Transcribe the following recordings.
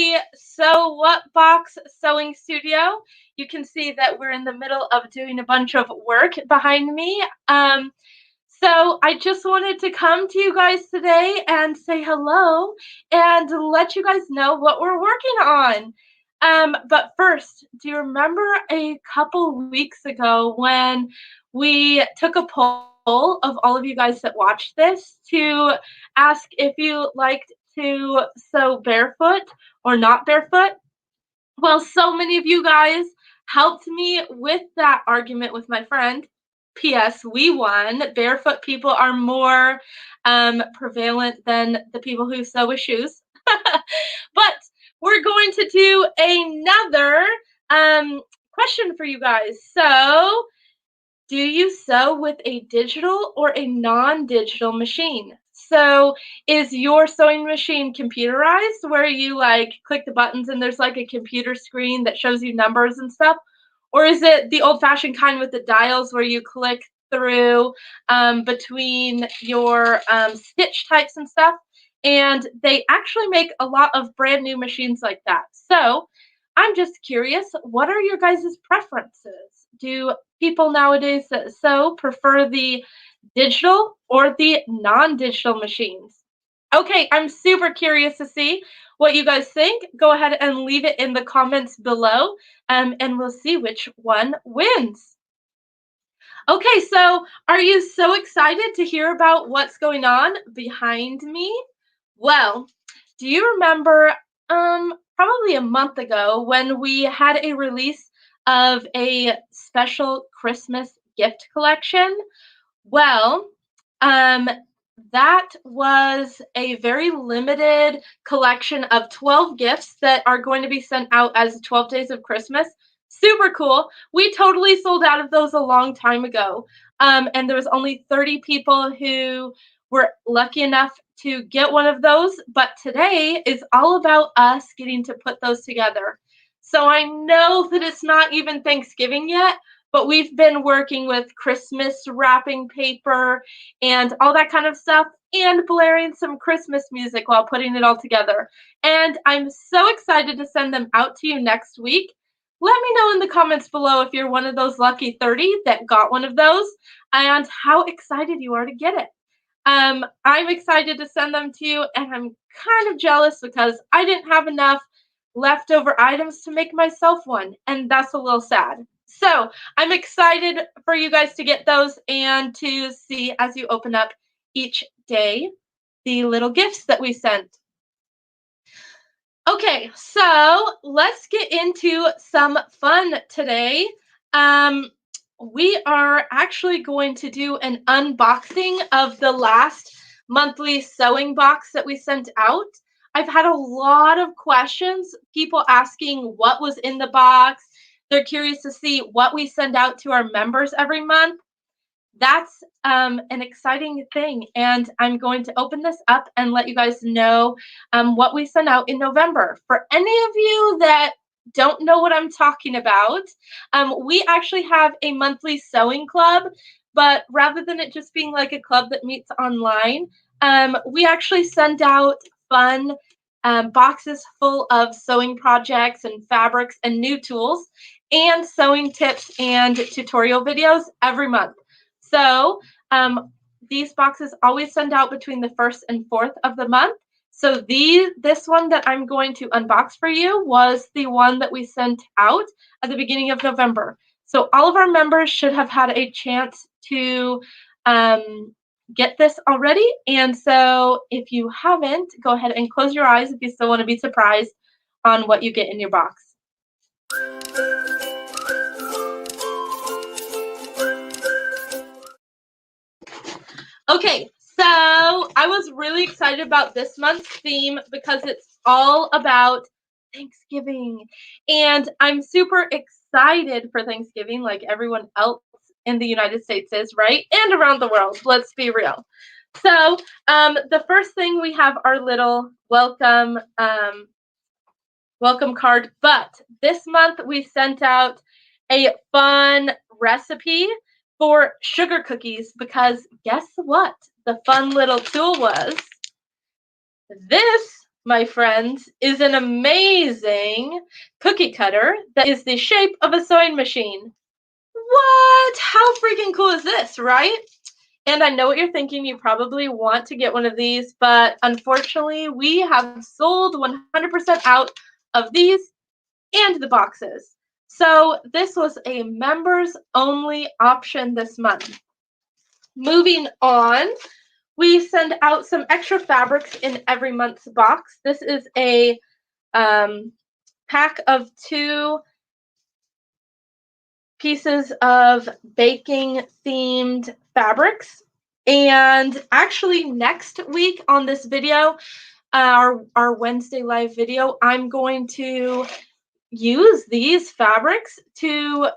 the Sew What Box sewing studio. You can see that we're in the middle of doing a bunch of work behind me. So I just wanted to come to you guys today and say hello and let you guys know what we're working on. But first, do you remember a couple weeks ago when we took a poll of all of you guys that watched this to ask if you liked to sew barefoot or not barefoot? Well, so many of you guys helped me with that argument with my friend. P.S. We won. Barefoot people are more prevalent than the people who sew with shoes. But we're going to do another question for you guys. So, do you sew with a digital or a non-digital machine? So is your sewing machine computerized where you like click the buttons and there's like a computer screen that shows you numbers and stuff? Or is it the old-fashioned kind with the dials where you click through between your stitch types and stuff? And they actually make a lot of brand new machines like that. So I'm just curious, what are your guys' preferences? Do people nowadays that sew prefer the digital or the non-digital machines? Okay, I'm super curious to see what you guys think. Go ahead and leave it in the comments below, and we'll see which one wins. Okay, so are you so excited to hear about what's going on behind me? Well, do you remember probably a month ago when we had a release of a special Christmas gift collection? Well, um, that was a very limited collection of 12 gifts that are going to be sent out as 12 Days of Christmas. Super cool. We totally sold out of those a long time ago. And there was only 30 people who were lucky enough to get one of those. But today is all about us getting to put those together. So I know that it's not even Thanksgiving yet, but we've been working with Christmas wrapping paper and all that kind of stuff and blaring some Christmas music while putting it all together. And I'm so excited to send them out to you next week. Let me know in the comments below if you're one of those lucky 30 that got one of those and how excited you are to get it. I'm excited to send them to you, and I'm kind of jealous because I didn't have enough leftover items to make myself one, and that's a little sad. So I'm excited for you guys to get those and to see as you open up each day the little gifts that we sent. Okay, so let's get into some fun today. We are actually going to do an unboxing of the last monthly sewing box that we sent out. I've had a lot of questions, people asking what was in the box. They're curious to see what we send out to our members every month. That's an exciting thing, and I'm going to open this up and let you guys know what we sent out in November. For any of you that don't know what I'm talking about, we actually have a monthly sewing club, but rather than it just being like a club that meets online, we actually send out fun boxes full of sewing projects and fabrics and new tools and sewing tips and tutorial videos every month. So these boxes always send out between the 1st and 4th of the month. So this one that I'm going to unbox for you was the one that we sent out at the beginning of November. So all of our members should have had a chance to get this already. And so if you haven't, go ahead and close your eyes if you still want to be surprised on what you get in your box. Okay, so I was really excited about this month's theme because it's all about Thanksgiving. And I'm super excited for Thanksgiving like everyone else in the United States is, right? And around the world, let's be real. So the first thing, we have our little welcome card. But this month we sent out a fun recipe for sugar cookies because guess what? The fun little tool was this my friends, is an amazing cookie cutter that is the shape of a sewing machine. What? How freaking cool is this, right? And I know what you're thinking. You probably want to get one of these, but unfortunately, we have sold 100% out of these and the boxes. So this was a members only option this month. Moving on, we send out some extra fabrics in every month's box. This is a pack of 2 pieces of baking themed fabrics. And actually next week on this video, our Wednesday live video, I'm going to use these fabrics to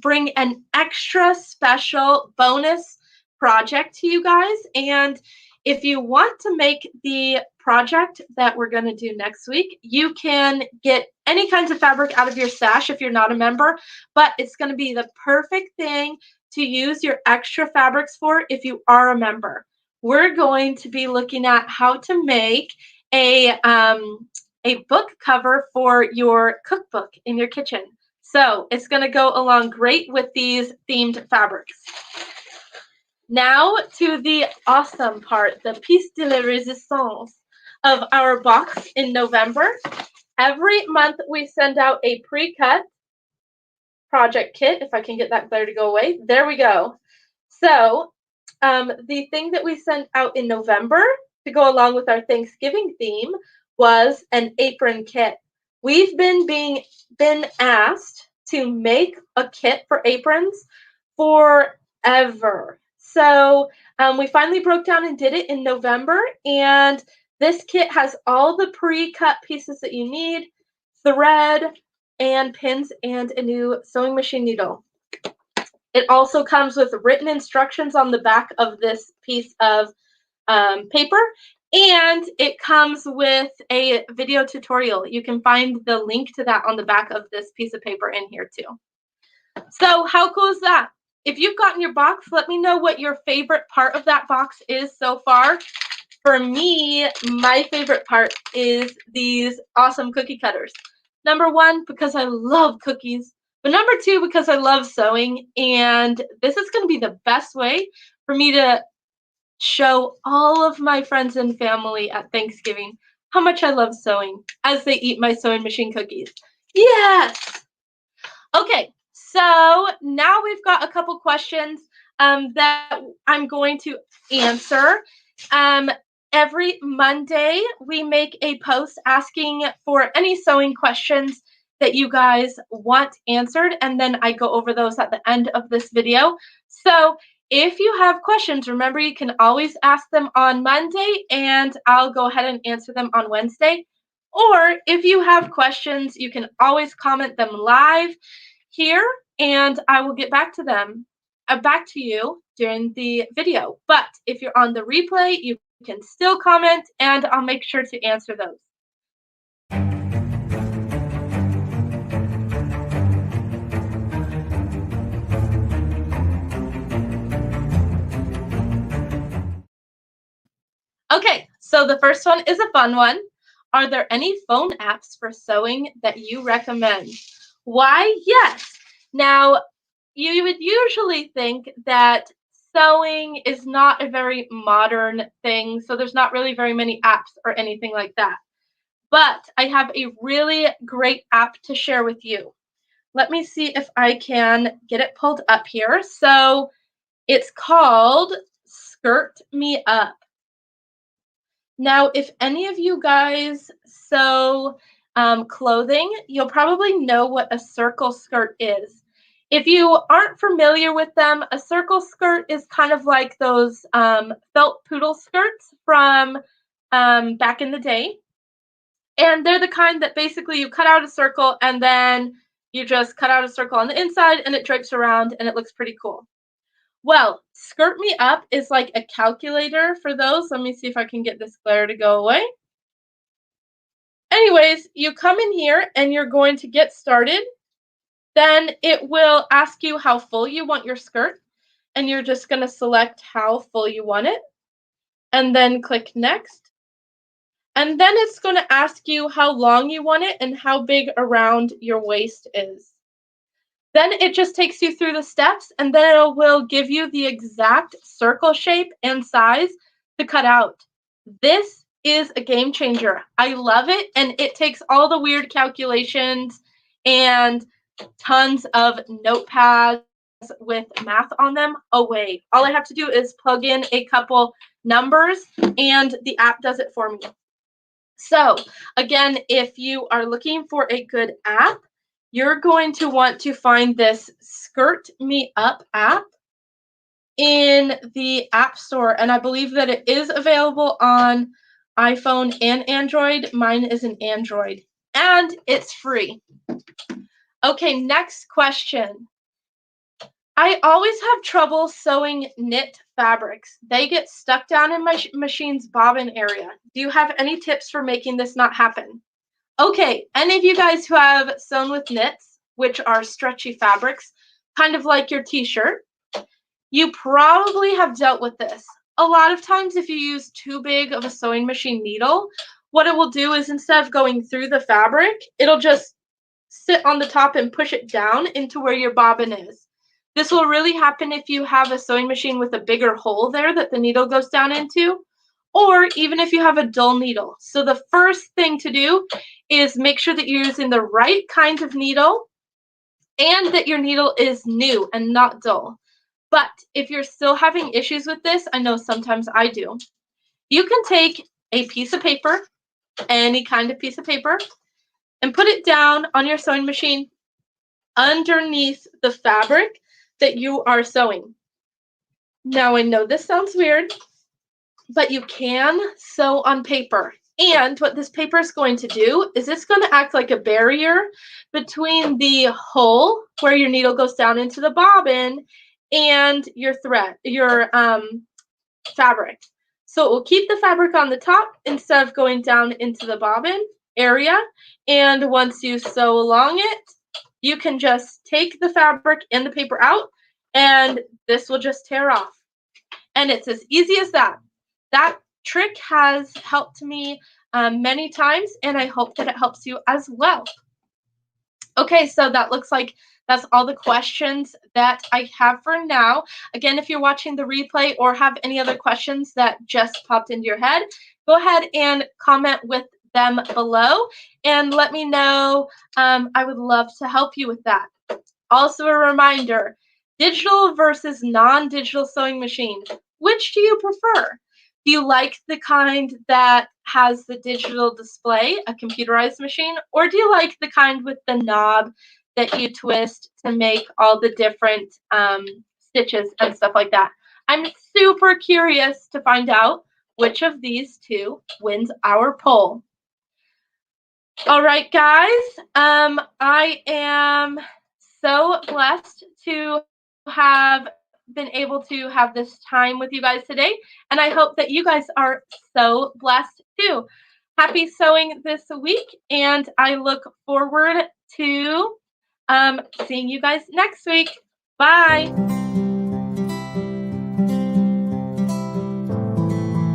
bring an extra special bonus project to you guys. And if you want to make the project that we're going to do next week, you can get any kinds of fabric out of your stash if you're not a member, but it's going to be the perfect thing to use your extra fabrics for if you are a member. We're going to be looking at how to make a book cover for your cookbook in your kitchen. So it's going to go along great with these themed fabrics. Now to the awesome part, the piece de la resistance of our box in November. Every month we send out a pre-cut project kit, if I can get that glare to go away. There we go. So the thing that we sent out in November to go along with our Thanksgiving theme was an apron kit. We've been asked to make a kit for aprons forever. So we finally broke down and did it in November, and this kit has all the pre-cut pieces that you need, thread and pins, and a new sewing machine needle. It also comes with written instructions on the back of this piece of paper, and it comes with a video tutorial. You can find the link to that on the back of this piece of paper in here too. So how cool is that? If you've gotten your box, let me know what your favorite part of that box is so far. For me, my favorite part is these awesome cookie cutters. Number 1, because I love cookies. But number 2, because I love sewing. And this is going to be the best way for me to show all of my friends and family at Thanksgiving how much I love sewing as they eat my sewing machine cookies. Yes! Okay, so now we've got a couple questions that I'm going to answer. Every Monday, we make a post asking for any sewing questions that you guys want answered, and then I go over those at the end of this video. So if you have questions, remember you can always ask them on Monday, and I'll go ahead and answer them on Wednesday. Or if you have questions, you can always comment them live here, and I will get back to them, back to you during the video. But if you're on the replay, you can still comment, and I'll make sure to answer those. Okay, so the first one is a fun one. Are there any phone apps for sewing that you recommend? Why, yes. Now, you would usually think that sewing is not a very modern thing, so there's not really very many apps or anything like that. But I have a really great app to share with you. Let me see if I can get it pulled up here. So it's called Skirt Me Up. Now, if any of you guys sew clothing, you'll probably know what a circle skirt is. If you aren't familiar with them, a circle skirt is kind of like those felt poodle skirts from back in the day. And they're the kind that basically you cut out a circle and then you just cut out a circle on the inside and it drapes around and it looks pretty cool. Well, Skirt Me Up is like a calculator for those. Let me see if I can get this glare to go away. Anyways, you come in here and you're going to get started. Then it will ask you how full you want your skirt, and you're just going to select how full you want it, and then click Next. And then it's going to ask you how long you want it and how big around your waist is. Then it just takes you through the steps, and then it will give you the exact circle shape and size to cut out. This is a game changer. I love it, and it takes all the weird calculations and tons of notepads with math on them away. All I have to do is plug in a couple numbers, and the app does it for me. So again, if you are looking for a good app, you're going to want to find this Skirt Me Up app in the App Store. And I believe that it is available on iPhone and Android. Mine is an Android. And it's free. Okay, next question. I always have trouble sewing knit fabrics. They get stuck down in my machine's bobbin area. Do you have any tips for making this not happen? Okay, any of you guys who have sewn with knits, which are stretchy fabrics, kind of like your t-shirt, you probably have dealt with this. A lot of times if you use too big of a sewing machine needle, what it will do is instead of going through the fabric, it'll just sit on the top and push it down into where your bobbin is. This will really happen if you have a sewing machine with a bigger hole there that the needle goes down into, or even if you have a dull needle. So the first thing to do is make sure that you're using the right kind of needle and that your needle is new and not dull. But if you're still having issues with this, I know sometimes I do, you can take a piece of paper, any kind of piece of paper, and put it down on your sewing machine underneath the fabric that you are sewing. Now, I know this sounds weird, but you can sew on paper. And what this paper is going to do is it's going to act like a barrier between the hole where your needle goes down into the bobbin and your thread, your fabric. So it will keep the fabric on the top instead of going down into the bobbin area. And once you sew along it, you can just take the fabric and the paper out, and this will just tear off. And it's as easy as that. That trick has helped me many times, and I hope that it helps you as well. Okay, so that looks like that's all the questions that I have for now. Again, if you're watching the replay or have any other questions that just popped into your head, go ahead and comment with them below and let me know. I would love to help you with that. Also a reminder, digital versus non-digital sewing machine. Which do you prefer? Do you like the kind that has the digital display, a computerized machine, or do you like the kind with the knob that you twist to make all the different stitches and stuff like that? I'm super curious to find out which of these two wins our poll. All right, guys, I am so blessed to have been able to have this time with you guys today, and I hope that you guys are so blessed too. Happy sewing this week, and I look forward to seeing you guys next week. Bye.